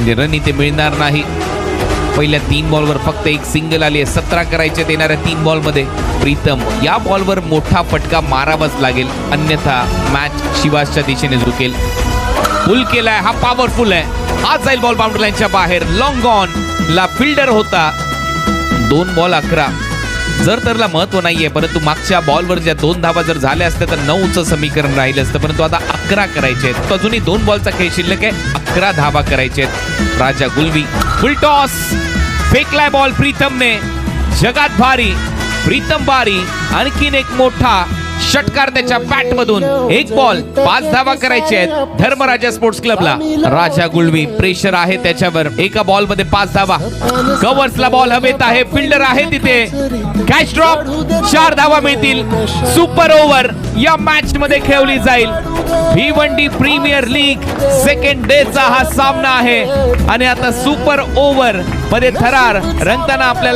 म्हणजे रन इथे मिळणार नाही. पहिल्या 3 बॉलवर फक्त एक सिंगल आली आहे. 17 करायचे येणाऱ्या 3 बॉलमध्ये. प्रीतम या बॉलवर मोठा फटका मारावाच लागेल, अन्यथा मॅच शिवासच्या दिशेने झुकेल. फुल केलाय हा, पॉवरफुल आहे हा. जाईल बॉल बाउंड्री लाईनच्या बाहेर. लॉंग ऑन ला फिल्डर होता. 2 बॉल 11. जर तरला महत्व नाहीये, परंतु मागच्या बॉलवर ज्या 2 धावा जर झाल्या असत्या तर 9चं समीकरण राहिलं असतं, परंतु आता 11 करायचे आहेत. अजूनही 2 बॉलचा खेळ शिल्लक आहे. 11 धावा करायचे आहेत. राजा गुलवी फुल टॉस, फेकलाय बॉल प्रीतमने. जगात भारी प्रीतम बारी. आणखीन एक मोठा षटकार त्याच्या बॅट मधून. 1 बॉल 5 धावा करायचे आहेत धर्मराजा स्पोर्ट्स क्लबला. राजा गुलवी प्रेशर आहे त्याच्यावर. एका बॉल मध्ये 5 धावा. कव्हर्सला बॉल हवेत आहे, फिल्डर आहे तिथे. कॅच ड्रॉप, 4 धावा मिळतील. सुपर ओव्हर या मॅच मध्ये खेळली जाईल. Bhiwandi premier league second day चा हा सामना आहे आणि आता सुपर ओव्हर मध्ये थरार रंगताना आपल्याला